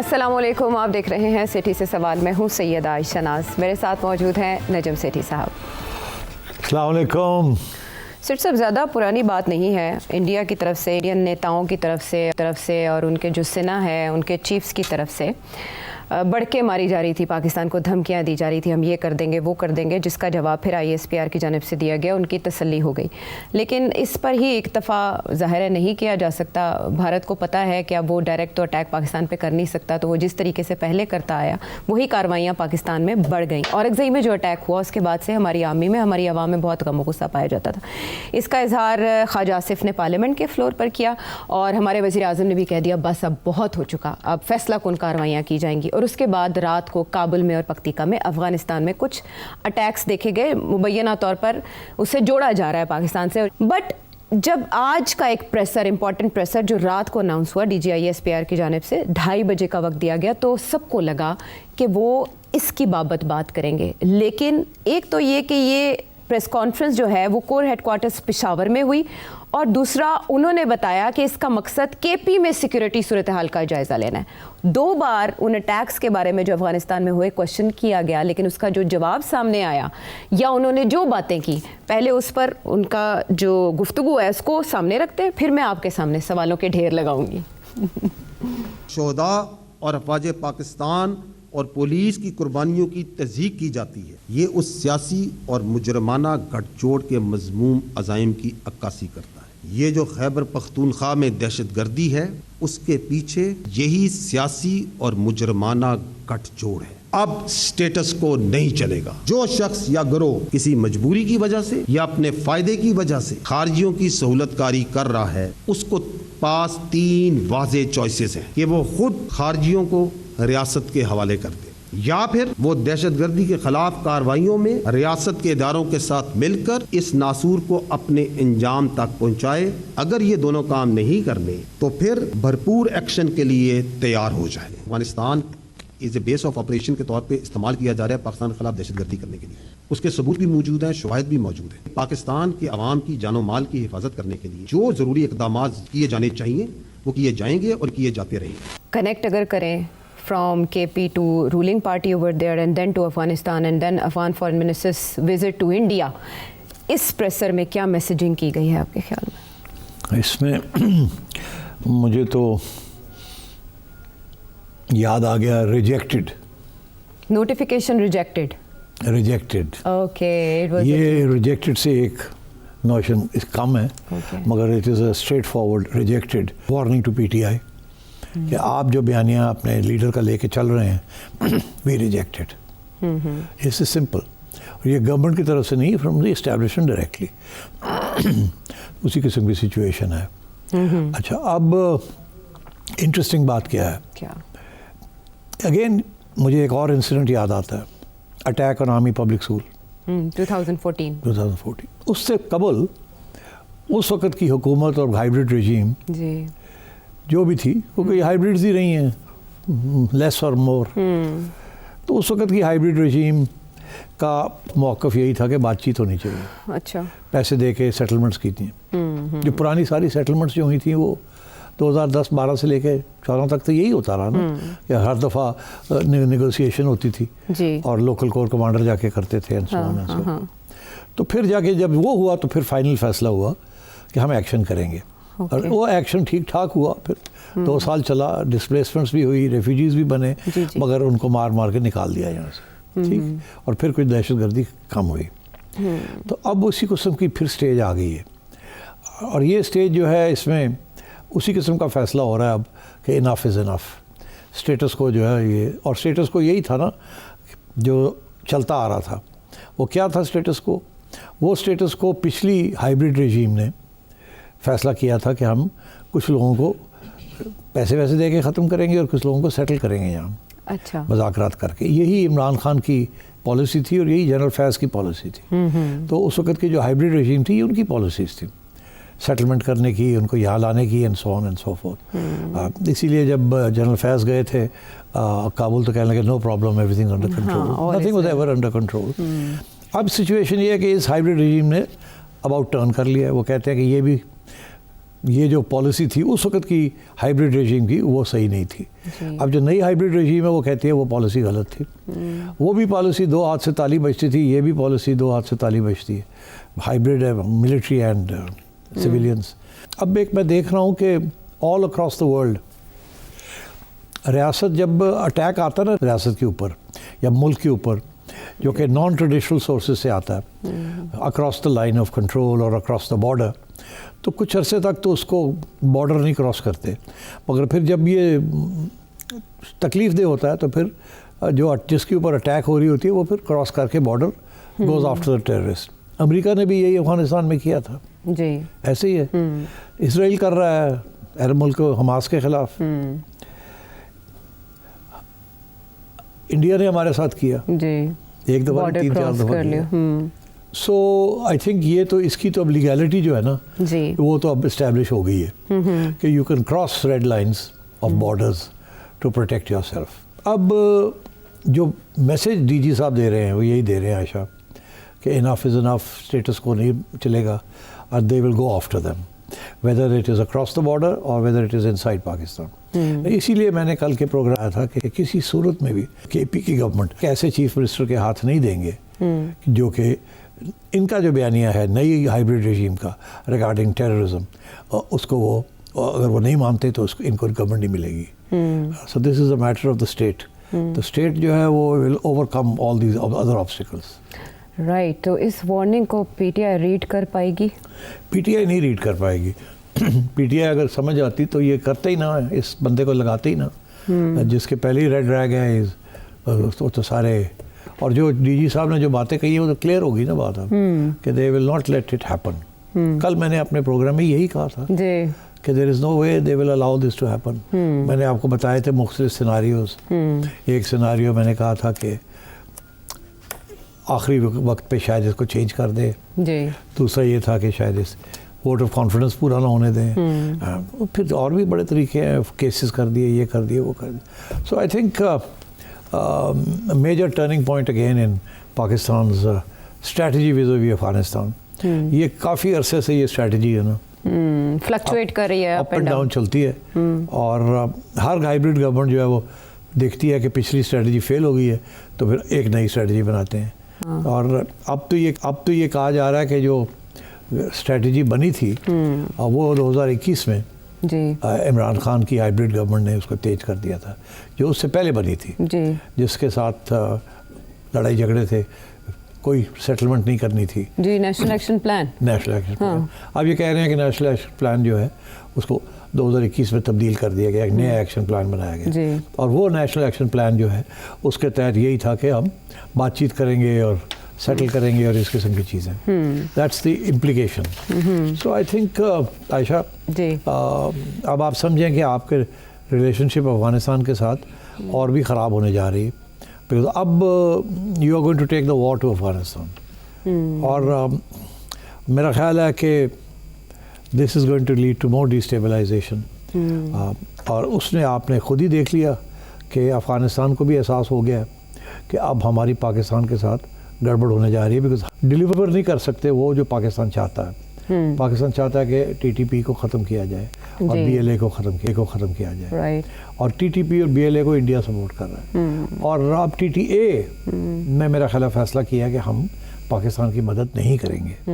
السلام علیکم، آپ دیکھ رہے ہیں سیٹھی سے سوال. میں ہوں سیدہ عائشہ ناز، میرے ساتھ موجود ہیں نجم سیٹھی صاحب. السلام علیکم. سیٹھ صاحب، زیادہ پرانی بات نہیں ہے، انڈیا کی طرف سے، انڈین نیتاؤں کی طرف سے اور ان کے جو سینا ہے ان کے چیفز کی طرف سے بڑھ کے ماری جا رہی تھی، پاکستان کو دھمکیاں دی جا رہی تھی، ہم یہ کر دیں گے وہ کر دیں گے، جس کا جواب پھر ISPR کی جانب سے دیا گیا، ان کی تسلی ہو گئی. لیکن اس پر ہی اکتفا ظاہر ہے نہیں کیا جا سکتا. بھارت کو پتہ ہے کہ اب وہ ڈائریکٹ تو اٹیک پاکستان پہ کر نہیں سکتا، تو وہ جس طریقے سے پہلے کرتا آیا وہی کارروائیاں پاکستان میں بڑھ گئیں. اورکزئی میں جو اٹیک ہوا اس کے بعد سے ہماری عوامی میں، ہماری عوام میں بہت غم و غصہ پایا جاتا تھا. اس کا اظہار خواجہ آصف نے پارلیمنٹ کے فلور پر کیا، اور ہمارے وزیر اعظم نے بھی کہہ دیا بس اب بہت ہو چکا، اب فیصلہ کن کارروائیاں کی جائیں گی. اور اس کے بعد رات کو کابل میں اور پکتیکا میں، افغانستان میں کچھ اٹیکس دیکھے گئے، مبینہ طور پر اسے جوڑا جا رہا ہے پاکستان سے. بٹ جب آج کا ایک پریسر، امپورٹنٹ پریسر جو رات کو اناؤنس ہوا DG ISPR کی جانب سے، 2:30 بجے کا وقت دیا گیا، تو سب کو لگا کہ وہ اس کی بابت بات کریں گے. لیکن ایک تو یہ کہ یہ پریس کانفرنس جو ہے وہ کور ہیڈ کوارٹرز پشاور میں ہوئی، اور دوسرا انہوں نے بتایا کہ اس کا مقصد KP میں سیکیورٹی صورتحال کا جائزہ لینا ہے. 2 بار ان اٹیکس کے بارے میں جو افغانستان میں ہوئے کوشچن کیا گیا، لیکن اس کا جو جواب سامنے آیا یا انہوں نے جو باتیں کی، پہلے اس پر ان کا جو گفتگو ہے اس کو سامنے رکھتے ہیں، پھر میں آپ کے سامنے سوالوں کے ڈھیر لگاؤں گی. شہداء اور افواج پاکستان اور پولیس کی قربانیوں کی تصدیق کی جاتی ہے، یہ اس سیاسی اور مجرمانہ گٹھ جوڑ کے مذموم عزائم کی عکاسی کرتا ہے. یہ جو خیبر پختونخوا میں دہشت گردی ہے، اس کے پیچھے یہی سیاسی اور مجرمانہ گٹھ جوڑ ہے. اب سٹیٹس کو نہیں چلے گا. جو شخص یا گروہ کسی مجبوری کی وجہ سے یا اپنے فائدے کی وجہ سے خارجیوں کی سہولت کاری کر رہا ہے، اس کو پاس 3 واضح چوائسز ہیں کہ وہ خود خارجیوں کو ریاست کے حوالے کر دے، یا پھر وہ دہشت گردی کے خلاف کارروائیوں میں ریاست کے اداروں کے ساتھ مل کر اس ناسور کو اپنے انجام تک پہنچائے. اگر یہ دونوں کام نہیں کرنے تو پھر بھرپور ایکشن کے لیے تیار ہو جائے. افغانستان از اے بیس آف آپریشن کے طور پہ استعمال کیا جا رہا ہے پاکستان کے خلاف دہشت گردی کرنے کے لیے. اس کے ثبوت بھی موجود ہیں، شواہد بھی موجود ہیں. پاکستان کے عوام کی جان و مال کی حفاظت کرنے کے لیے جو ضروری اقدامات کیے جانے چاہیے وہ کیے جائیں گے اور کیے جاتے رہیں گے. کنیکٹ اگر کریں from KP to ruling party over there and then to Afghanistan and then Afghan foreign minister's visit to India, اس پریسر میں کیا میسیجنگ کی گئی ہے آپ کے خیال میں؟ اس میں مجھے تو یاد آ گیا ریجیکٹڈ، نوٹیفیکیشن ریجیکٹڈ. اوکے، یہ ریجیکٹڈ سے ایک نوشن کم ہے، مگر it is a straightforward rejected warning to PTI کہ آپ جو بیانیہ اپنے لیڈر کا لے کے چل رہے ہیں وی ریجیکٹڈ. Us is simple. اور یہ گورنمنٹ کی طرف سے نہیں، فرام دی اسٹیبلشمنٹ ڈائریکٹلی. اسی قسم کی سچویشن ہے. اچھا، اب انٹرسٹنگ بات کیا ہے، اگین مجھے ایک اور انسیڈنٹ یاد آتا ہے، attack on army public school 2014. اس سے قبل اس وقت کی حکومت اور ہائیبرڈ رجیم جو بھی تھی، کیونکہ ہائیبرڈز ہی رہی ہیں لیس اور مور، تو اس وقت کی ہائیبرڈ رجیم کا موقف یہی تھا کہ بات چیت ہونی چاہیے. اچھا، پیسے دے کے سیٹلمنٹس کی تھیں. جو پرانی ساری سیٹلمنٹس جو ہوئی تھیں وہ 2010-12 سے لے کے 14 تک تو یہی ہوتا رہا نا، کہ ہر دفعہ نیگوسیشن ہوتی تھی اور لوکل کور کمانڈر جا کے کرتے تھے. تو پھر جا کے جب وہ ہوا تو پھر فائنل فیصلہ ہوا کہ ہم ایکشن کریں گے. اور وہ ایکشن ٹھیک ٹھاک ہوا، پھر 2 سال چلا، ڈسپلیسمنٹس بھی ہوئی، ریفیوجیز بھی بنے، مگر ان کو مار مار کے نکال دیا یہاں سے. ٹھیک، اور پھر کوئی دہشت گردی کم ہوئی. تو اب اسی قسم کی پھر سٹیج آ گئی ہے، اور یہ سٹیج جو ہے اس میں اسی قسم کا فیصلہ ہو رہا ہے اب کہ انف از انف. اسٹیٹس کو جو ہے یہ، اور اسٹیٹس کو یہی تھا نا جو چلتا آ رہا تھا. وہ کیا تھا اسٹیٹس کو؟ وہ اسٹیٹس کو پچھلی ہائیبرڈ رجیم نے فیصلہ کیا تھا کہ ہم کچھ لوگوں کو پیسے ویسے دے کے ختم کریں گے اور کچھ لوگوں کو سیٹل کریں گے یہاں. اچھا، مذاکرات کر کے. یہی عمران خان کی پالیسی تھی اور یہی جنرل فیض کی پالیسی تھی. تو اس وقت کی جو ہائیبرڈ رجیم تھی یہ ان کی پالیسیز تھی، سیٹلمنٹ کرنے کی، ان کو یہاں لانے کی، and so on and so forth. اسی لیے جب جنرل فیض گئے تھے کابل تو کہنے لگے no problem, every thing under control. Nothing was ever under control. اب سچویشن یہ ہے کہ اس ہائیبرڈ رجیم نے اباؤٹ ٹرن کر لیا ہے. وہ کہتے ہیں کہ یہ بھی یہ جو پالیسی تھی اس وقت کی ہائیبریڈ رجیم کی وہ صحیح نہیں تھی. اب جو نئی ہائیبریڈ رجیم ہے وہ کہتی ہے وہ پالیسی غلط تھی. وہ بھی پالیسی 2 ہاتھ سے تالی بجتی تھی, یہ بھی پالیسی 2 ہاتھ سے تالی بجتی ہے. ہائیبریڈ ہے ملٹری اینڈ سویلینس. اب ایک میں دیکھ رہا ہوں کہ آل اکراس دا ورلڈ ریاست جب اٹیک آتا ہے نا ریاست کے اوپر یا ملک کے اوپر جو کہ نان ٹریڈیشنل سورسز سے آتا ہے across the line of control اور اکراس دا بارڈر, تو کچھ عرصے تک تو اس کو بارڈر نہیں کراس کرتے, مگر پھر جب یہ تکلیف دہ ہوتا ہے تو پھر جو جس کے اوپر اٹیک ہو رہی ہوتی ہے وہ پھر کراس کر کے border goes after the terrorist. امریکہ نے بھی یہی افغانستان میں کیا تھا جی, ایسے ہی ہے. اسرائیل کر رہا ہے عرب ملک حماس کے خلاف. انڈیا نے ہمارے ساتھ کیا جی, ایک دفعہ 3-4 دفعہ کیا. سو آئی تھنک یہ تو اس کی تو اب لیگیلٹی جو ہے نا جی وہ تو اب اسٹیبلش ہو گئی ہے کہ you can cross red lines of borders to protect yourself. اب جو میسج ڈی جی صاحب دے رہے ہیں وہ یہی دے رہے ہیں عائشہ کہ انف از انف, اسٹیٹس کو نہیں چلے گا اور they will go after them whether it is across the border or whether it is inside Pakistan. اسی لیے میں نے کل کے پروگرام آیا تھا کہ کسی صورت میں بھی کے پی کی گورنمنٹ ایسے چیف منسٹر کے ہاتھ نہیں دیں گے جو کہ ان کا جو بیانیہ ہے نئی ہائیبریڈ رجیم کا ریگارڈنگ ٹیررزم, اس کو وہ اگر وہ نہیں مانتے تو اس کو ان کو گورنمنٹ نہیں ملے گی. So this is a matter of the state. The state جو ہے وہ will overcome all these other obstacles. Right, تو اس وارننگ کو پی ٹی آئی ریڈ کر پائے گی؟ پی ٹی آئی نہیں ریڈ کر پائے گی. پی ٹی آئی اگر سمجھ آتی تو یہ کرتے ہی نہ, اس بندے کو لگاتے ہی نہ. جس کے پہلے ہی ریڈ ریگ ہے تو سارے, اور جو ڈی جی صاحب نے جو باتیں کہی ہیں وہ تو کلیئر ہوگی نا بات اب کہ they will not let it happen. کل میں نے اپنے پروگرام میں یہی کہا تھا کہ دیر از نو وے دے ول الاؤ دس ٹو ہیپن. میں نے آپ کو بتائے تھے مختلف سیناریوز. ایک سیناریو میں نے کہا تھا کہ آخری وقت پہ شاید اس کو چینج کر دے. دوسرا یہ تھا کہ شاید اس ووٹ آف کانفیڈنس پورا نہ ہونے دیں. پھر اور بھی بڑے طریقے ہیں, کیسز کر دیے, یہ کر دیے, وہ کر دیے. So I think major turning point again in Pakistan's strategy vis-a-vis Afghanistan. یہ کافی عرصے سے یہ اسٹریٹجی ہے نا فلکچویٹ کر رہی ہے, اپ اینڈ ڈاؤن چلتی ہے. اور ہر ہائیبریڈ گورنمنٹ جو ہے وہ دیکھتی ہے کہ پچھلی اسٹریٹجی فیل ہو گئی ہے تو پھر ایک نئی اسٹریٹجی بناتے ہیں. اور اب تو یہ کہا جا رہا ہے کہ جو اسٹریٹجی بنی تھی وہ 2021 میں عمران خان کی ہائیبریڈ گورنمنٹ نے اس کو تیز کر دیا تھا, جو اس سے پہلے بنی تھی جس کے ساتھ لڑائی جھگڑے تھے, کوئی سیٹلمنٹ نہیں کرنی تھی. جی, national action plan. National action plan. اب یہ کہہ رہے ہیں کہ نیشنل ایکشن پلان جو ہے اس کو 2021 میں تبدیل کر دیا گیا, ایک نیا ایکشن پلان بنایا گیا. اور وہ نیشنل ایکشن پلان جو ہے اس کے تحت یہی تھا کہ ہم بات چیت کریں گے اور سیٹل کریں گے اور اس قسم کی چیزیں. That's the implication. So I think Ayesha اب آپ سمجھیں کہ آپ کے ریلیشن شپ افغانستان کے ساتھ اور بھی خراب ہونے جا رہی ہے, بیکاز اب you are going to take the war to Afghanistan. اور میرا خیال ہے کہ this is going to lead to more destabilization. اور اس نے آپ نے خود ہی دیکھ لیا کہ افغانستان کو بھی احساس ہو گیا کہ اب ہماری پاکستان کے ساتھ گڑبڑ ہونے جا رہی ہے, بیکاز ڈیلیور نہیں کر سکتے وہ جو پاکستان چاہتا ہے. پاکستان چاہتا ہے کہ ٹی ٹی پی کو ختم کیا جائے اور بی ایل اے کو ختم کیا جائے. اور ٹی ٹی پی اور بی ایل اے کو انڈیا سپورٹ کر رہا ہے. اور اب ٹی ٹی اے نے میرا خیال فیصلہ کیا کہ ہم پاکستان کی مدد نہیں کریں گے,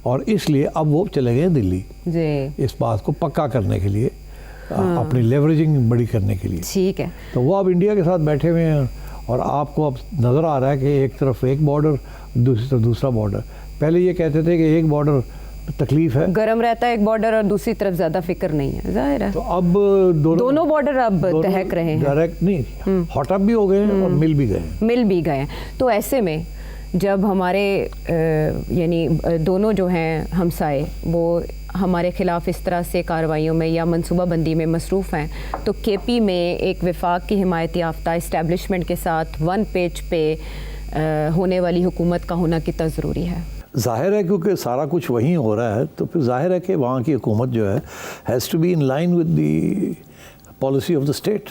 اور اس لیے اب وہ چلے گئے دلی اس بات کو پکا کرنے کے لیے, اپنی لیوریجنگ بڑی کرنے کے لیے. ٹھیک ہے, تو وہ اب انڈیا کے ساتھ بیٹھے ہوئے ہیں اور آپ کو اب نظر آ رہا ہے کہ ایک طرف ایک بارڈر, دوسری طرف دوسرا بارڈر. پہلے یہ کہتے تھے کہ ایک بارڈر تکلیف ہے, گرم رہتا ہے ایک بارڈر اور دوسری طرف زیادہ فکر نہیں ہے, ظاہر ہے. تو اب دونوں بارڈر اب دہک رہے ہیں, ڈائریکٹ نہیں, ہاٹ اپ بھی ہو گئے ہیں اور مل بھی گئے. تو ایسے میں جب ہمارے یعنی دونوں جو ہیں ہمسائے وہ ہمارے خلاف اس طرح سے کارروائیوں میں یا منصوبہ بندی میں مصروف ہیں, تو کے پی میں ایک وفاق کی حمایت یافتہ اسٹیبلشمنٹ کے ساتھ ون پیج پہ ہونے والی حکومت کا ہونا کتنا ضروری ہے؟ ظاہر ہے کیونکہ سارا کچھ وہیں ہو رہا ہے, تو پھر ظاہر ہے کہ وہاں کی حکومت جو ہے has to be in line with the policy of the state.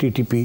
TTP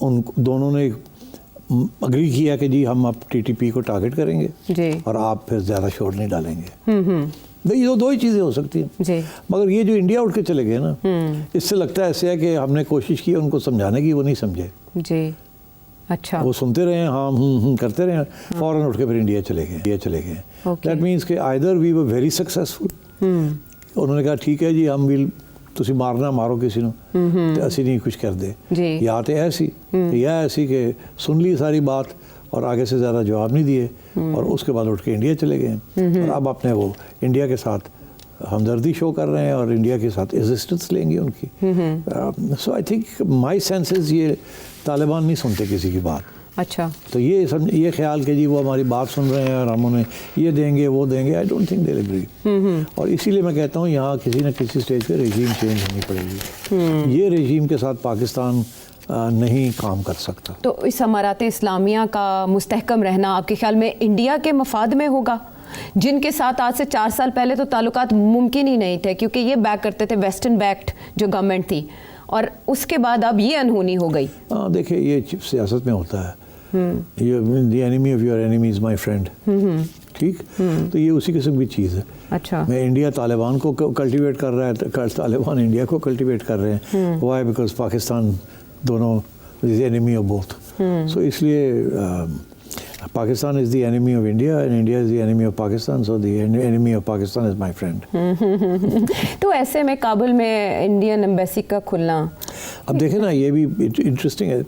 ان دونوں نے اگری کیا کہ جی ہم اب ٹی ٹی پی کو ٹارگٹ کریں گے جی اور آپ پھر زیادہ شور نہیں ڈالیں گے. یہ دو ہی چیزیں ہو سکتی ہیں. جی مگر یہ جو انڈیا اٹھ کے چلے گئے نا, اس سے لگتا ہے ایسے ہے کہ ہم نے کوشش کی ان کو سمجھانے کی, وہ نہیں سمجھے. جی اچھا, وہ سنتے رہے, ہاں کرتے رہے, فوراً اٹھ کے پھر انڈیا چلے گئے. دیٹ مینس کہ either we were very successful. انہوں نے کہا ٹھیک ہے جی ہم بھی تسی مارنا مارو کسی نو تے اسی نہیں کچھ کر دے, یا تے ایسی کہ سن لی ساری بات اور آگے سے زیادہ جواب نہیں دیے, اور اس کے بعد اٹھ کے انڈیا چلے گئے, اور اب اپنے وہ انڈیا کے ساتھ ہمدردی شو کر رہے ہیں اور انڈیا کے ساتھ ایگزسٹنس لیں گے ان کی. سو آئی تھنک مائی سینسز یہ طالبان نہیں سنتے کسی کی بات. اچھا, تو یہ خیال کہ جی وہ ہماری بات سن رہے ہیں اور ہم انہیں یہ دیں گے وہ دیں گے, I don't think they will agree. اور اسی لیے میں کہتا ہوں یہاں کسی نہ کسی سٹیج پہ رژیم چینج ہونی پڑے گی. یہ رژیم کے ساتھ پاکستان نہیں کام کر سکتا. تو اس امارات اسلامیہ کا مستحکم رہنا آپ کے خیال میں انڈیا کے مفاد میں ہوگا, جن کے ساتھ آج سے 4 سال پہلے تو تعلقات ممکن ہی نہیں تھے کیونکہ یہ بیک کرتے تھے ویسٹرن بیکڈ جو گورنمنٹ تھی, اور اس کے بعد اب یہ انہونی ہو گئی. ہاں دیکھیں یہ سیاست میں ہوتا ہے, the enemy of your enemy is my friend. ٹھیک, تو یہ اسی قسم کی چیز ہے. اچھا, میں انڈیا طالبان کو کلٹیویٹ کر رہا ہے, طالبان انڈیا کو کلٹیویٹ کر رہے ہیں. وائی بیکاز پاکستان دونوں از اینیمی آف بوتھ. سو اس لیے Pakistan is the enemy of India and India is the enemy of Pakistan, so the enemy of Pakistan is my friend. تو ایسے میں کابل میں انڈین ایمبیسی کا کھلنا, اب دیکھیں نا یہ بھی انٹرسٹنگ ہے,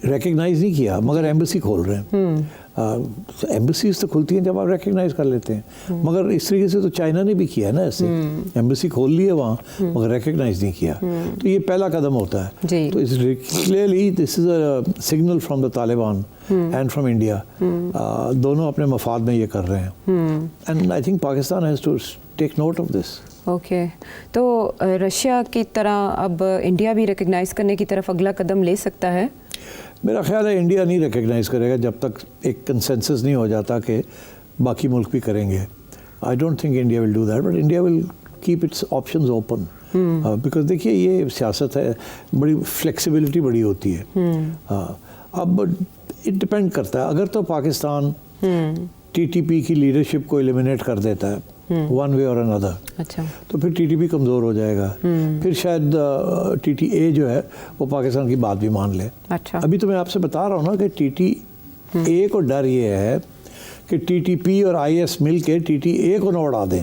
ریکگنائز نہیں کیا مگر ایمبیسی کھول رہے ہیں. ایمبیسیز تو کھلتی ہیں جب آپ ریکگنائز کر لیتے ہیں, مگر اس طریقے سے تو چائنا نے بھی کیا ہے نا, ایسے ایمبیسی کھول لی ہے وہاں مگر ریکگنائز نہیں کیا. تو یہ پہلا قدم ہوتا ہے. تو clearly this is a signal from the Taliban and from India, دونوں اپنے مفاد میں یہ کر رہے ہیں. And I think Pakistan has to take note of this. Okay, تو رشیا کی طرح اب انڈیا بھی ریکگنائز کرنے کی طرف اگلا قدم لے سکتا ہے؟ میرا خیال ہے انڈیا نہیں ریکگنائز کرے گا جب تک ایک کنسنسس نہیں ہو جاتا کہ باقی ملک بھی کریں گے. I don't think India will do that, but India will keep its options open. Because دیکھیے یہ سیاست ہے, بڑی فلیکسیبلٹی بڑی ہوتی ہے. اب اٹ ڈپینڈ کرتا ہے, اگر تو پاکستان ٹی ٹی پی کی لیڈرشپ کو ایلیمینیٹ کر دیتا ہے ون وے اور اندر, اچھا, تو پھر ٹی ٹی پی کمزور ہو جائے گا. پھر شاید ٹی ٹی اے جو ہے وہ پاکستان کی بات بھی مان لے. اچھا, ابھی تو میں آپ سے بتا رہا ہوں نا کہ ٹی ٹی اے کو ڈر یہ ہے کہ ٹی ٹی پی اور آئی ایس مل کے ٹی ٹی اے کو نہ اڑا دیں,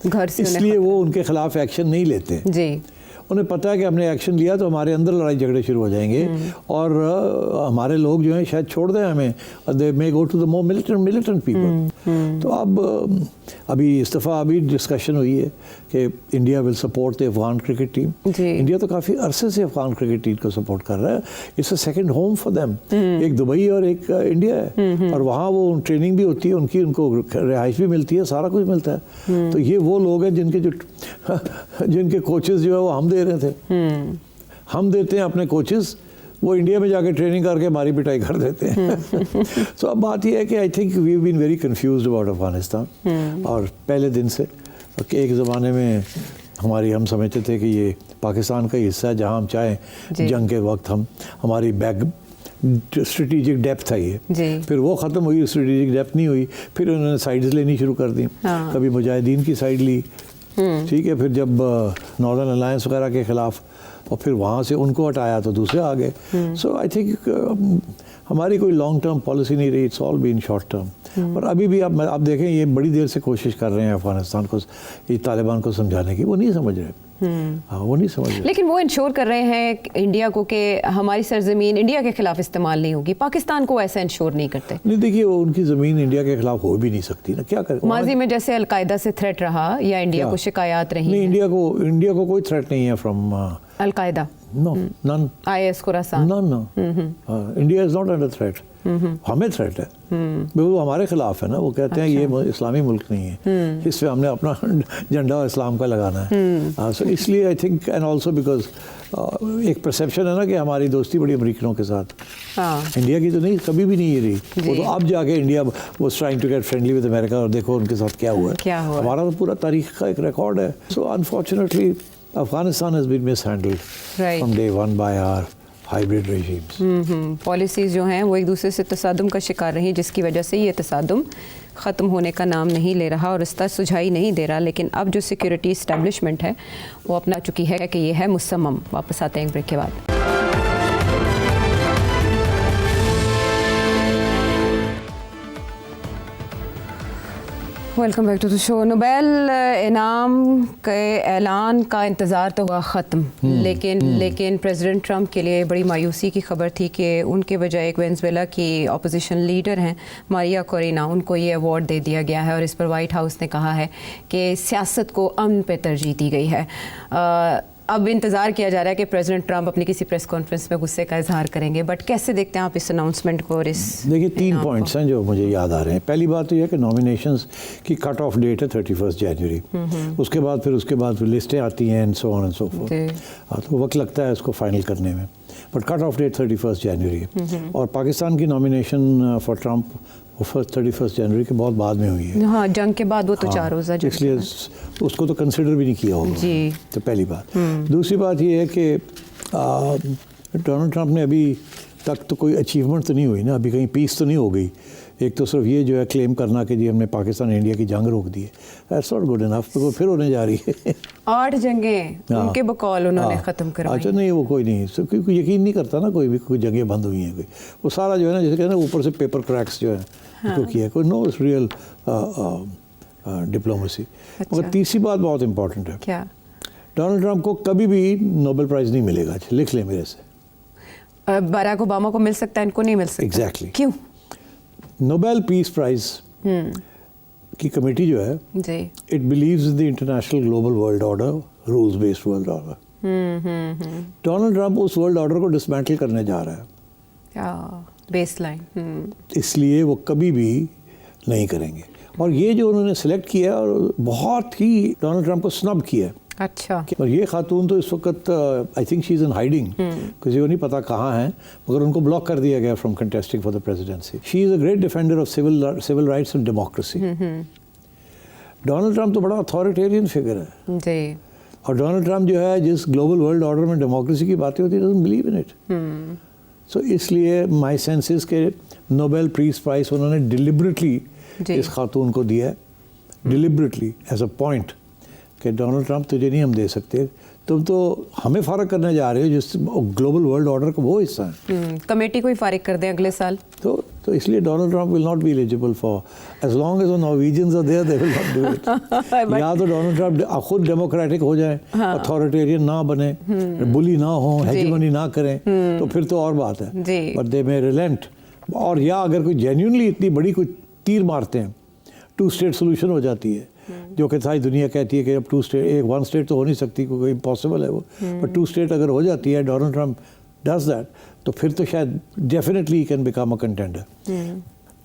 گھر سے, اس لیے وہ ان کے خلاف ایکشن نہیں لیتے. جی, انہیں پتہ ہے کہ ہم نے ایکشن لیا تو ہمارے اندر لڑائی جھگڑے شروع ہو جائیں گے, اور ہمارے لوگ جو ہیں شاید چھوڑ دیں ہمیں, they may go to the more militant people. تو اب ابھی اس دفعہ ابھی ڈسکشن ہوئی ہے کہ India will support the Afghan cricket team. India تو کافی عرصے سے افغان کرکٹ ٹیم کو سپورٹ کر رہا ہے. It's a second home for them. ایک دبئی اور ایک انڈیا ہے, اور وہاں وہ ٹریننگ بھی ہوتی ہے ان کو رہائش بھی ملتی ہے, سارا کچھ ملتا ہے. تو یہ وہ لوگ ہیں جن کے کوچز جو ہے وہ ہم دے رہے تھے. ہم دیتے ہیں اپنے کوچز, وہ انڈیا میں جا کے ٹریننگ کر کے ہماری پٹائی کر دیتے ہیں. تو اب بات یہ ہے کہ I think we have been very confused about Afghanistan. اور پہلے دن سے کہ ایک زمانے میں ہم سمجھتے تھے کہ یہ پاکستان کا حصہ ہے, جہاں ہم چاہیں جنگ کے وقت ہماری اسٹریٹجک ڈیپتھ ہے یہ. پھر وہ ختم ہوئی, اسٹریٹجک ڈیپتھ نہیں ہوئی, پھر انہوں نے سائڈز لینی شروع کر دی. کبھی مجاہدین کی سائڈ لی, ٹھیک ہے, پھر جب ناردرن الائنس وغیرہ کے خلاف, اور پھر وہاں سے ان کو ہٹایا تو دوسرے آ گئے. سو آئی تھنک ہماری کوئی لانگ ٹرم پالیسی نہیں رہی, it's all been short term. اور ابھی بھی آپ دیکھیں یہ بڑی دیر سے کوشش کر رہے ہیں افغانستان کو, یہ طالبان کو سمجھانے کی, وہ نہیں سمجھ رہے. وہ نہیں سمجھ رہے, لیکن وہ انشور کر رہے ہیں انڈیا کو کہ ہماری سرزمین انڈیا کے خلاف استعمال نہیں ہوگی. پاکستان کو ایسا انشور نہیں کرتے. نہیں دیکھیے, وہ ان کی زمین انڈیا کے خلاف ہو بھی نہیں سکتی نا, کیا کریں. ماضی میں جیسے القاعدہ سے تھریٹ رہا یا انڈیا کو شکایات رہی. نہیں, انڈیا کو کوئی تھریٹ نہیں ہے from al Qaeda. No, none. IS Khorasan. No. India is not under threat. ہمیں تھریٹ ہے, وہ ہمارے خلاف ہے نا. وہ کہتے ہیں یہ اسلامی ملک نہیں ہے, اس پہ ہم نے اپنا جھنڈا اسلام کا لگانا ہے. سو اس لیے I think, and also because ایک پرسیپشن ہے نا کہ ہماری دوستی بڑی امریکنوں کے ساتھ. انڈیا کی تو نہیں, کبھی بھی نہیں یہ رہی. وہ تو اب جا کے India was trying to get friendly with امریکہ, اور دیکھو ان کے ساتھ کیا ہوا ہے. ہمارا تو پورا تاریخ کا ایک ریکارڈ ہے. سو unfortunately Afghanistan has been mishandled Right. from day one by our hybrid regimes. Policies جو ہیں وہ ایک دوسرے سے تصادم کا شکار رہی، جس کی وجہ سے یہ تصادم ختم ہونے کا نام نہیں لے رہا اور رستہ سجھائی نہیں دے رہا. لیکن اب جو سیکیورٹی اسٹیبلشمنٹ ہے وہ اپنا چکی ہے کہ یہ ہے مصمم. واپس آتے ہیں ایک بریک کے بعد. Welcome back to the show. Nobel انعام کے اعلان کا انتظار تو ہوا ختم، لیکن پریزیڈنٹ ٹرمپ کے لیے بڑی مایوسی کی خبر تھی کہ ان کے بجائے ایک وینزویلا کی اپوزیشن لیڈر ہیں ماریا کورینا، ان کو یہ ایوارڈ دے دیا گیا ہے اور اس پر وائٹ ہاؤس نے کہا ہے کہ سیاست کو امن پہ ترجیح دی گئی ہے. اب انتظار کیا جا رہا ہے کہ پریزیڈنٹ ٹرمپ اپنی کسی پریس کانفرنس میں غصے کا اظہار کریں گے، بٹ کیسے دیکھتے ہیں آپ اس اناؤنسمنٹ کو؟ اور اس دیکھیے 3 پوائنٹس ہیں جو مجھے یاد آ رہے ہیں. پہلی بات تو یہ ہے کہ نامینیشنز کی کٹ آف ڈیٹ ہے 31 جنوری. اس کے بعد پھر لسٹیں آتی ہیں and so on and so forth. تو وقت لگتا ہے اس کو فائنل کرنے میں، بٹ کٹ آف ڈیٹ 31 جنوری ہے. اور پاکستان کی نامینیشن فار ٹرمپ وہ 31 جنوری کے بہت بعد میں ہوئی ہے. ہاں، جنگ کے بعد وہ تو 4 روزہ جو اس لیے اس کو تو کنسیڈر بھی نہیں کیا ہوگا. جی تو پہلی بات. دوسری بات یہ ہے کہ ڈونلڈ ٹرمپ نے ابھی تک تو کوئی اچیومنٹ تو نہیں ہوئی نا، ابھی کہیں پیس تو نہیں ہو گئی. ایک تو صرف یہ جو ہے کلیم کرنا کہ جی ہم نے پاکستان انڈیا کی جنگ روک دی ہے، دیٹس ناٹ گڈ انف. پھر ہونے جا رہی ہے 8 جنگیں ان کے بقول انہوں نے ختم کروائی. اچھا نہیں، وہ کوئی نہیں، کیونکہ یقین نہیں کرتا نا کوئی بھی کوئی جنگیں بند ہوئی ہیں. کوئی وہ سارا جو ہے نا جیسے کہ نا اوپر سے پیپر کریکس جو ہے کو کیا ہے، کوئی نو ریئل ڈپلومیسی. مگر تیسری بات بہت امپورٹنٹ ہے، کیا؟ ڈونلڈ ٹرمپ کو کبھی بھی نوبل پرائز نہیں ملے گا. لکھ لیں میرے سے. باراک اوباما کو مل سکتا ہے، ان کو نہیں مل سکتا. ایگزیکٹلی. کیوں؟ نوبیل پیس پرائز کی کمیٹی جو ہے جی it believes in the international global world order, rules based world order. Donald Trump اس ورلڈ آرڈر کو ڈسمینٹل کرنے جا رہا ہے، بیس لائن. اس لیے وہ کبھی بھی نہیں کریں گے. اور یہ جو انہوں نے سلیکٹ کیا ہے اور بہت ہی ڈونلڈ ٹرمپ کو سنب کیا ہے. اچھا. اور یہ خاتون تو اس وقت I think she is in hiding, کسی کو نہیں پتا کہاں ہیں، مگر ان کو بلاک کر دیا گیا from contesting for the presidency. She is a great defender of civil rights and democracy. Donald Trump تو بڑا اتھارٹیرین فگر ہے. جی. اور ڈونلڈ ٹرمپ جو ہے جس گلوبل ورلڈ آرڈر میں ڈیموکریسی کی باتیں ہوتی ہے ڈزنٹ بلیو ان اٹ. سو اس لیے مائی سینس از کہ نوبیل پیس پرائز انہوں نے ڈیلیبریٹلی اس خاتون کو دیا ہے، ڈیلیبریٹلی ایز اے پوائنٹ کہ ڈونلڈ ٹرمپ تجھے نہیں ہم دے سکتے، تم تو ہمیں فارغ کرنے جا رہے ہو جس گلوبل ورلڈ آرڈر کا وہ حصہ ہے. کمیٹی کو ہی فارغ کر دیں اگلے سال. تو اس لیے Donald Trump will not be eligible for as long as Norwegians are there they will not do it. یا تو ڈونلڈ ٹرمپ خود ڈیموکریٹک ہو جائیں، اتھارٹیرین نہ بنے، بلی نہ ہوں، ہیجمنی نہ کریں، تو پھر تو اور بات ہے. بٹ دے میں ریلینٹ. اور یا اگر کوئی جینیونلی اتنی بڑی کوئی تیر مارتے ہیں، 2 اسٹیٹ سولوشن ہو جاتی ہے، جو کہ ساری دنیا کہتی ہے کہ اب 2 اسٹیٹ، 1 اسٹیٹ تو ہو نہیں سکتی کیونکہ امپاسبل ہے وہ، بٹ 2 اسٹیٹ اگر ہو جاتی ہے، ڈونلڈ ٹرمپ ڈز دیٹ، تو پھر تو شاید definitely can become a contender.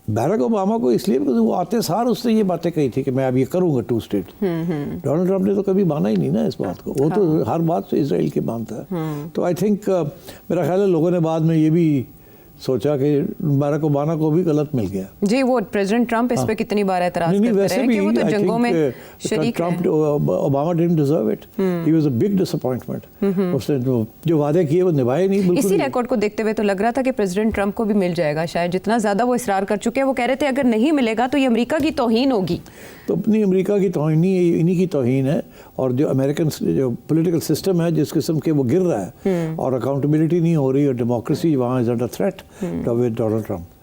Barack Obama کو اس لیے وہ آتے سار اس نے یہ باتیں کہی تھی کہ میں اب یہ کروں گا 2 اسٹیٹ. ڈونلڈ ٹرمپ نے تو کبھی مانا ہی نہیں نا اس بات کو، وہ تو ہر بات سے اسرائیل کی مانتا ہے. تو آئی تھنک میرا خیال ہے لوگوں نے بعد میں یہ بھی سوچا کہ باراک اوباما کو بھی غلط مل گیا. جی وہ پریزیڈنٹ ٹرمپ اس پہ کتنی بار اعتراض کرتے رہے کہ وہ تو جنگوں میں شریک ہیں. Obama didn't deserve it. He was a big disappointment. اس نے جو وعدے کیے وہ نبھائے نہیں بالکل. اسی ریکارڈ کو دیکھتے ہوئے تو لگ رہا تھا کہ پریزیڈنٹ ٹرمپ کو بھی مل جائے گا شاید، جتنا زیادہ وہ اصرار کر چکے ہیں. وہ کہہ رہے تھے اگر نہیں ملے گا تو یہ امریکہ کی توہین ہوگی. تو اپنی امریکہ کی توہین انہی کی توہین ہے، اور جو امریکن جو پولیٹیکل سسٹم ہے جس قسم کے وہ گر رہا ہے اور اکاؤنٹیبلٹی نہیں ہو رہی اور ڈیموکریسی وہاں is under threat with Donald Trump.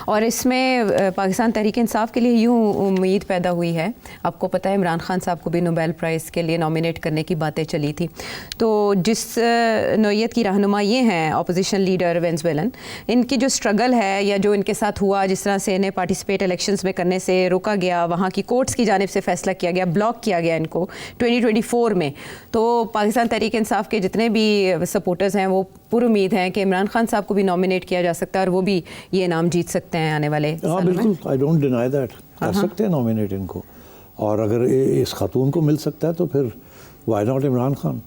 اور اس میں پاکستان تحریک انصاف کے لیے یوں امید پیدا ہوئی ہے، آپ کو پتہ ہے عمران خان صاحب کو بھی نوبیل پرائز کے لیے نامینیٹ کرنے کی باتیں چلی تھی. تو جس نوعیت کی رہنما یہ ہیں اپوزیشن لیڈر وینزویلن، ان کی جو اسٹرگل ہے یا جو ان کے ساتھ ہوا، جس طرح سے انہیں پارٹیسپیٹ الیکشنز میں کرنے سے روکا گیا، وہاں کی کورٹس کی جانب سے فیصلہ کیا گیا، بلاک کیا گیا ان کو 2024 میں، تو پاکستان تحریک انصاف کے جتنے بھی سپورٹرز ہیں وہ پر امید ہیں کہ عمران خان صاحب کو بھی نامینیٹ کیا جا سکتا ہے اور وہ بھی یہ انعام جیت سکتے ہیں آنے والے سالوں میں. بالکل، آئی ڈونٹ ڈینائی دیٹ، کر سکتے ہیں نامینیٹ ان کو، اور اگر اس خاتون کو مل سکتا ہے تو پھر why not Imran Khan.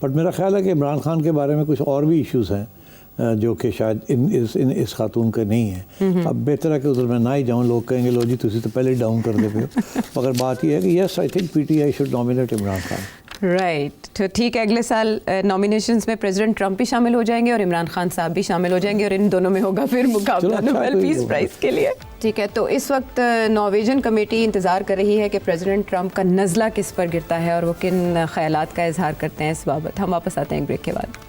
But میرا خیال ہے کہ عمران خان کے بارے میں کچھ اور بھی ایشوز ہیں جو کہ شاید اس خاتون کے نہیں ہیں. اب بہتر ہے کہ ادھر میں نہ ہی جاؤں، لوگ کہیں گے لو جی تسی تو پہلے ڈاؤن کر دے پے ہو. مگر بات یہ ہے کہ yes I think P T I should nominate Imran Khan. Right. تو ٹھیک ہے, اگلے سال نامینیشنز میں پریزیڈنٹ ٹرمپ بھی شامل ہو جائیں گے اور عمران خان صاحب بھی شامل ہو جائیں گے, اور ان دونوں میں ہوگا پھر مقابلہ نوبل پیس پرائز کے لیے. ٹھیک ہے, تو اس وقت نارویجن کمیٹی انتظار کر رہی ہے کہ پریزیڈنٹ ٹرمپ کا نزلہ کس پر گرتا ہے اور وہ کن خیالات کا اظہار کرتے ہیں اس بابت. ہم واپس آتے ہیں ایک بریک کے بعد.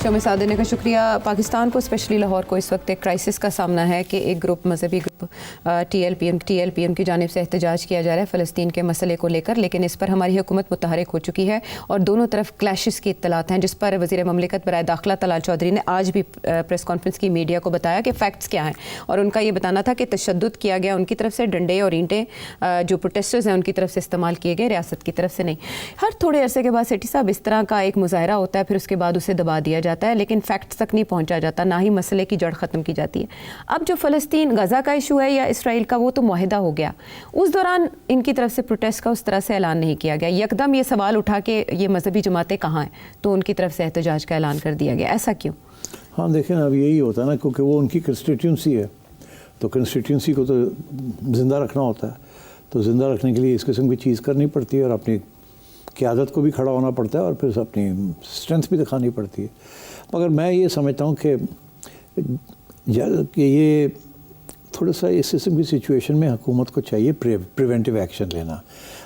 شو میں ساتھ دینے کا شکریہ. پاکستان کو اسپیشلی لاہور کو اس وقت ایک کرائسس کا سامنا ہے کہ ایک گروپ, مذہبی group T L P M کی جانب سے احتجاج کیا جا رہا ہے فلسطین کے مسئلے کو لے کر, لیکن اس پر ہماری حکومت متحرک ہو چکی ہے اور دونوں طرف کلیشز کی اطلاعات ہیں, جس پر وزیر مملکت برائے داخلہ طلال چودھری نے آج بھی پریس کانفرنس کی میڈیا کو بتایا کہ فیکٹس کیا ہیں, اور ان کا یہ بتانا تھا کہ تشدد کیا گیا ان کی طرف سے, ڈنڈے اور اینٹیں جو پروٹیسٹرز ہیں ان کی طرف سے استعمال کیے گئے, ریاست کی طرف سے نہیں. ہر تھوڑے عرصے کے بعد سیٹھی صاحب اس طرح کا ایک مظاہرہ ہوتا ہے, پھر اس کے بعد اسے دبا دیا جاتا ہے, لیکن فیکٹس تک نہیں پہنچا جاتا, نہ ہی مسئلے کی جڑ ختم کی جاتی ہے. اب جو فلسطین غزہ کا ایشو ہے یا اسرائیل کا, وہ تو معاہدہ ہو گیا, اس دوران ان کی طرف سے پروٹیسٹ کا اس طرح سے اعلان نہیں کیا گیا. یکدم یہ سوال اٹھا کہ یہ مذہبی جماعتیں کہاں ہیں, تو ان کی طرف سے احتجاج کا اعلان کر دیا گیا. ایسا کیوں؟ ہاں دیکھیں اب یہی ہوتا ہے نا, کیونکہ وہ ان کی کنسٹیٹیونسی ہے, تو کنسٹیٹیونسی کو تو زندہ رکھنا ہوتا ہے, تو زندہ رکھنے کے لیے اس قسم کی چیز کرنی پڑتی ہے اور اپنی قیادت کو بھی کھڑا ہونا پڑتا ہے اور پھر اپنی اسٹرینتھ بھی دکھانی پڑتی ہے. مگر میں یہ سمجھتا ہوں کہ یہ تھوڑا سا اس قسم کی سچویشن میں حکومت کو چاہیے پریونٹیو ایکشن لینا.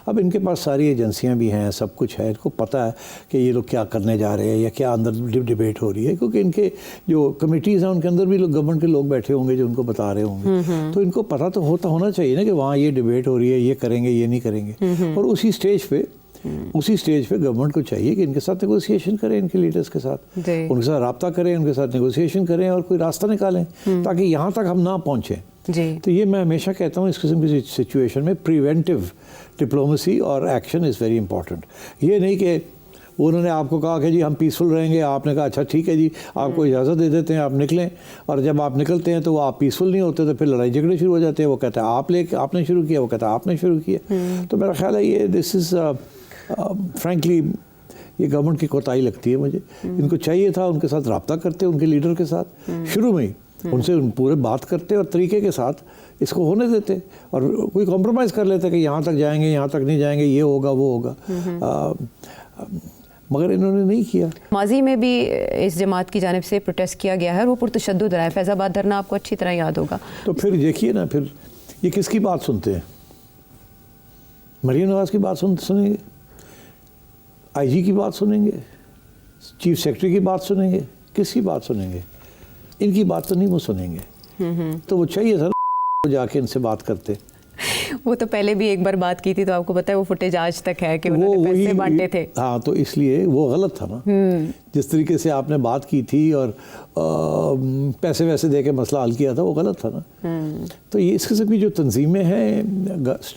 اب ان کے پاس ساری ایجنسیاں بھی ہیں, سب کچھ ہے, ان کو پتہ ہے کہ یہ لوگ کیا کرنے جا رہے ہیں یا کیا اندر ڈبیٹ ہو رہی ہے, کیونکہ ان کے جو کمیٹیز ہیں ان کے اندر بھی لوگ گورنمنٹ کے لوگ بیٹھے ہوں گے جو ان کو بتا رہے ہوں گے, تو ان کو پتہ تو ہونا چاہیے نا کہ وہاں یہ ڈبیٹ ہو رہی ہے, یہ کریں گے, یہ نہیں کریں گے. اور اسی اسٹیج پہ گورنمنٹ کو چاہیے کہ ان کے ساتھ نیگوسیشن کریں, ان کے لیڈرز کے ساتھ, ان کے ساتھ رابطہ کریں, ان کے ساتھ نیگوسیشن کریں اور کوئی راستہ نکالیں تاکہ یہاں تک ہم نہ پہنچیں. تو یہ میں ہمیشہ کہتا ہوں اس قسم کی سچویشن میں پریونٹیو ڈپلومیسی اور ایکشن از ویری امپورٹنٹ. یہ نہیں کہ انہوں نے آپ کو کہا کہ جی ہم پیسفل رہیں گے, آپ نے کہا اچھا ٹھیک ہے جی آپ کو اجازت دے دیتے ہیں, آپ نکلیں, اور جب آپ نکلتے ہیں تو وہ آپ پیسفل نہیں ہوتے, تو پھر لڑائی جھگڑے شروع ہو جاتے ہیں. وہ کہتا ہے آپ نے شروع کیا, وہ کہتا ہے آپ نے شروع کیا. تو میرا خیال ہے یہ دس از فرینکلی یہ گورنمنٹ کی کوتاہی لگتی ہے مجھے. ان کو چاہیے تھا ان کے ساتھ رابطہ کرتے, ان کے لیڈر کے ساتھ شروع میں ہی ان سے پورے بات کرتے اور طریقے کے ساتھ اس کو ہونے دیتے, اور کوئی کمپرومائز کر لیتے کہ یہاں تک جائیں گے, یہاں تک نہیں جائیں گے, یہ ہوگا وہ ہوگا. مگر انہوں نے نہیں کیا. ماضی میں بھی اس جماعت کی جانب سے پروٹیسٹ کیا گیا ہے اور وہ پرتشدد رہا ہے. فیض آباد دھرنا آپ کو اچھی طرح یاد ہوگا. تو پھر دیکھیے نا, پھر یہ کس کی بات سنتے ہیں؟ مریم نواز کی بات سنیں گے, آئی جی کی بات سنیں گے, چیف سیکرٹری کی بات سنیں گے, کس کی بات سنیں گے؟ ان کی بات تو نہیں وہ سنیں گے. تو وہ چاہیے سر جا کے ان سے بات کرتے. وہ تو پہلے بھی ایک بار بات کی تھی, تو آپ کو پتہ ہے وہ فوٹیج آج تک ہے کہ انہوں نے پیسے بانٹے تھے. ہاں, تو اس لیے وہ غلط تھا نا, جس طریقے سے آپ نے بات کی تھی اور پیسے ویسے دے کے مسئلہ حل کیا تھا, وہ غلط تھا نا. تو یہ اس قسم کی جو تنظیمیں ہیں,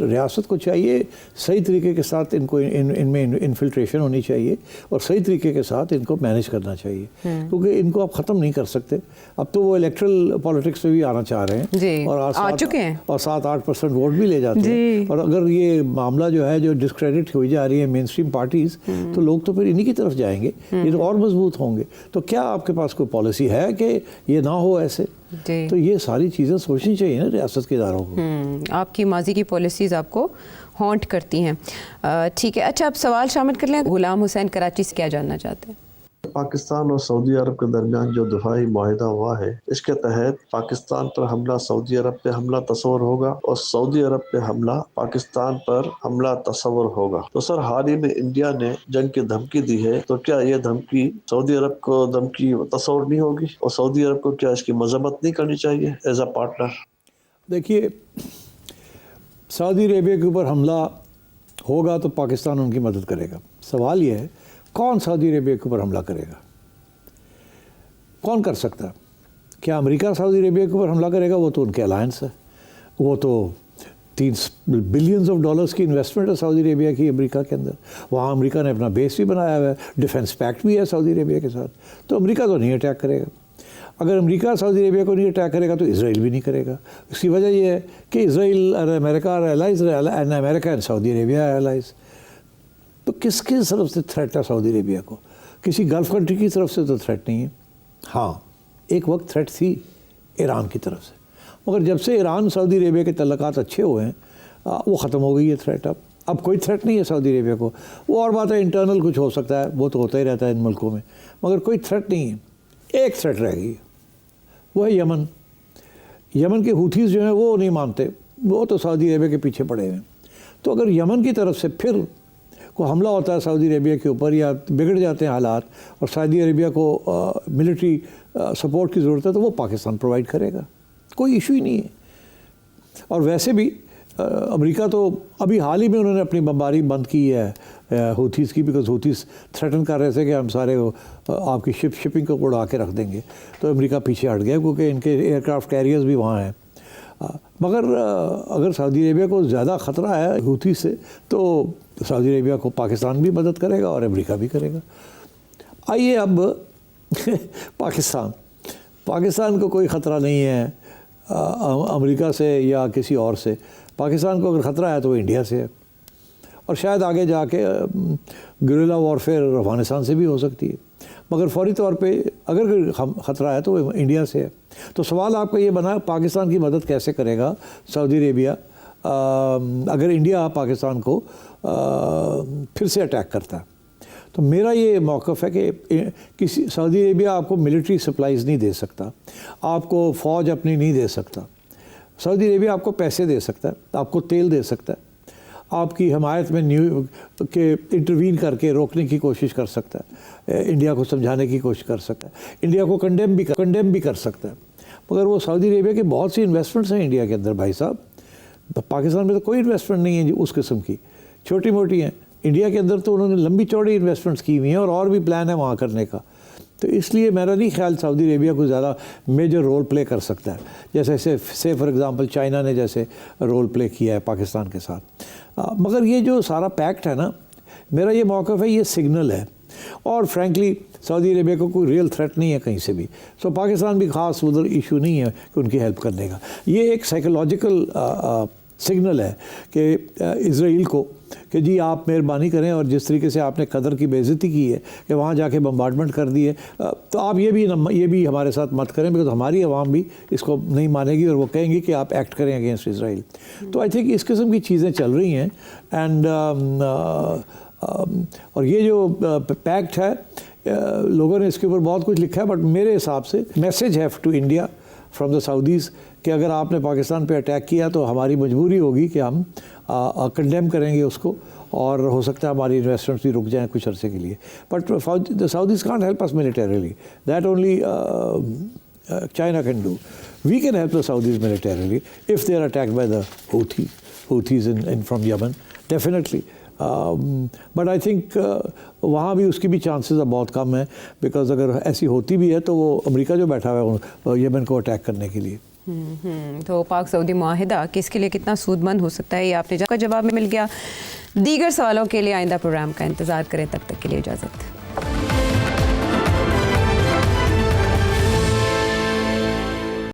ریاست کو چاہیے صحیح طریقے کے ساتھ ان کو ان میں انفلٹریشن ہونی چاہیے اور صحیح طریقے کے ساتھ ان کو مینیج کرنا چاہیے, کیونکہ ان کو آپ ختم نہیں کر سکتے. اب تو وہ الیکٹرل پالیٹکس میں بھی آنا چاہ رہے ہیں اور آ چکے ہیں, اور 7-8% ووٹ بھی لے جاتے ہیں. اور اگر یہ معاملہ جو ہے جو ڈسکریڈٹ ہوئی جا رہی ہے مین اسٹریم پارٹیز, تو لوگ تو پھر انہی کی طرف جائیں گے, یہ تو اور مضبوط ہوں گے. تو کیا آپ کے پاس کوئی پالیسی ہے کہ یہ نہ ہو ایسے؟ تو یہ ساری چیزیں سوچنی چاہیے نا ریاست کے اداروں کو. آپ کی ماضی کی پالیسیز آپ کو ہانٹ کرتی ہیں. ٹھیک ہے, اچھا اب سوال شامل کر لیں. غلام حسین کراچی سے کیا جاننا چاہتے ہیں؟ پاکستان اور سعودی عرب کے درمیان جو دفاعی معاہدہ ہوا ہے, اس کے تحت پاکستان پر حملہ سعودی عرب پہ حملہ تصور ہوگا اور سعودی عرب پہ حملہ پاکستان پر حملہ تصور ہوگا. تو سر, حال ہی میں انڈیا نے جنگ کی دھمکی دی ہے, تو کیا یہ دھمکی سعودی عرب کو دھمکی تصور نہیں ہوگی, اور سعودی عرب کو کیا اس کی مذمت نہیں کرنی چاہیے ایز اے پارٹنر؟ دیکھیے, سعودی عربیہ کے اوپر حملہ ہوگا تو پاکستان ان کی مدد کرے گا. سوال یہ ہے کون سعودی عربیہ کے اوپر حملہ کرے گا, کون کر سکتا ہے؟ کیا امریکہ سعودی عربیہ کے اوپر حملہ کرے گا؟ وہ تو ان کے الائنس ہے, وہ تو $3 بلین کی انویسٹمنٹ ہے سعودی عربیہ کی امریکہ کے اندر. وہاں امریکہ نے اپنا بیس بھی بنایا ہوا ہے, ڈیفنس پیکٹ بھی ہے سعودی عربیہ کے ساتھ. تو امریکہ تو نہیں اٹیک کرے گا. اگر امریکہ سعودی عربیہ کو نہیں اٹیک کرے گا تو اسرائیل بھی نہیں کرے گا. اس کی وجہ یہ ہے کہ اسرائیل اور امریکہ اور allies, and America and Saudi Arabia allies. تو کس کی طرف سے تھریٹ ہے سعودی عربیہ کو؟ کسی گلف کنٹری کی طرف سے تو تھریٹ نہیں ہے. ہاں, ایک وقت تھریٹ تھی ایران کی طرف سے, مگر جب سے ایران سعودی عربیہ کے تعلقات اچھے ہوئے ہیں وہ ختم ہو گئی ہے تھریٹ. اب کوئی تھریٹ نہیں ہے سعودی عربیہ کو. وہ اور بات ہے انٹرنل کچھ ہو سکتا ہے, وہ تو ہوتا ہی رہتا ہے ان ملکوں میں, مگر کوئی تھریٹ نہیں ہے. ایک تھریٹ رہ گئی, وہ ہے یمن. یمن کے ہوتھیز جو ہیں وہ نہیں مانتے, وہ تو سعودی عربیہ کے پیچھے پڑے ہیں. تو اگر یمن کی طرف سے پھر کوئی حملہ ہوتا ہے سعودی عربیہ کے اوپر یا بگڑ جاتے ہیں حالات اور سعودی عربیہ کو ملٹری سپورٹ کی ضرورت ہے تو وہ پاکستان پرووائڈ کرے گا, کوئی ایشو ہی نہیں ہے. اور ویسے بھی امریکہ تو ابھی حال ہی میں انہوں نے اپنی بمباری بند کی ہے ہوتھیز کی, بیکاز ہوتھیز تھریٹن کر رہے تھے کہ ہم سارے آپ کی شپنگ کو اڑا کے رکھ دیں گے. تو امریکہ پیچھے ہٹ گیا کیونکہ ان کے ایئر کرافٹ کیریئرز بھی وہاں ہیں. مگر اگر سعودی عربیہ کو زیادہ خطرہ ہے ہوتھیز سے تو سعودی عربیہ کو پاکستان بھی مدد کرے گا اور امریکہ بھی کرے گا. آئیے اب پاکستان کو کوئی خطرہ نہیں ہے امریکہ سے یا کسی اور سے. پاکستان کو اگر خطرہ ہے تو وہ انڈیا سے ہے, اور شاید آگے جا کے گریلا وارفیئر افغانستان سے بھی ہو سکتی ہے. مگر فوری طور پہ اگر خطرہ ہے تو وہ انڈیا سے ہے. تو سوال آپ کا یہ بنا پاکستان کی مدد کیسے کرے گا سعودی عربیہ اگر انڈیا پاکستان کو پھر سے اٹیک کرتا ہے. تو میرا یہ موقف ہے کہ کسی سعودی عربیہ آپ کو ملٹری سپلائیز نہیں دے سکتا, آپ کو فوج اپنی نہیں دے سکتا. سعودی عربیہ آپ کو پیسے دے سکتا ہے, آپ کو تیل دے سکتا ہے, آپ کی حمایت میں کہ انٹروین کر کے روکنے کی کوشش کر سکتا ہے, انڈیا کو سمجھانے کی کوشش کر سکتا ہے, انڈیا کو کنڈیم بھی کر سکتا ہے. مگر وہ سعودی عربیہ کے بہت سی انویسٹمنٹس ہیں انڈیا کے اندر بھائی صاحب. پاکستان میں تو کوئی انویسٹمنٹ نہیں ہے جی اس قسم کی, چھوٹی موٹی ہیں. انڈیا کے اندر تو انہوں نے لمبی چوڑی انویسٹمنٹس کی ہوئی ہیں اور بھی پلان ہے وہاں کرنے کا. تو اس لیے میرا نہیں خیال سعودی عربیہ کو زیادہ میجر رول پلے کر سکتا ہے, جیسے فار ایگزامپل چائنا نے جیسے رول پلے کیا ہے پاکستان کے ساتھ. مگر یہ جو سارا پیکٹ ہے نا, میرا یہ موقف ہے یہ سگنل ہے, اور فرینکلی سعودی عربیہ کو کوئی ریئل تھریٹ نہیں ہے کہیں سے بھی. سو پاکستان بھی خاص ادھر ایشو نہیں ہے کہ ان کی ہیلپ کرنے کا. یہ ایک سائیکولوجیکل سگنل ہے کہ اسرائیل کو کہ جی آپ مہربانی کریں, اور جس طریقے سے آپ نے قطر کی بے عزتی کی ہے کہ وہاں جا کے بمبارڈمنٹ کر دی ہے, تو آپ یہ بھی ہمارے ساتھ مت کریں, بیکاز ہماری عوام بھی اس کو نہیں مانے گی اور وہ کہیں گی کہ آپ ایکٹ کریں اگینسٹ اسرائیل. تو آئی تھنک اس قسم کی چیزیں چل رہی ہیں. اینڈ اور یہ جو پیکٹ ہے لوگوں نے اس کے اوپر بہت کچھ لکھا ہے, بٹ میرے حساب سے میسیج ہے to India from the Saudis کہ اگر آپ نے پاکستان پہ اٹیک کیا تو ہماری مجبوری ہوگی کہ ہم کنڈیم کریں گے اس کو, اور ہو سکتا ہے ہماری انویسٹمنٹس بھی رک جائیں کچھ عرصے کے لیے. But the Saudis can't help us militarily. That only China can do. We can help the Saudis militarily if they are attacked by the Houthis from Yemen, definitely. But I think وہاں بھی اس کی بھی chances اب بہت کم ہیں, because اگر ایسی ہوتی بھی ہے تو وہ امریکہ جو بیٹھا ہوا ہے یمن کو اٹیک کرنے کے لیے. تو پاک سعودی معاہدہ کس کے لیے کتنا سود مند ہو سکتا ہے یہ آپ نے کا جواب میں مل گیا. دیگر سوالوں کے لیے آئندہ پروگرام کا انتظار کریں, تب تک کے لیے اجازت.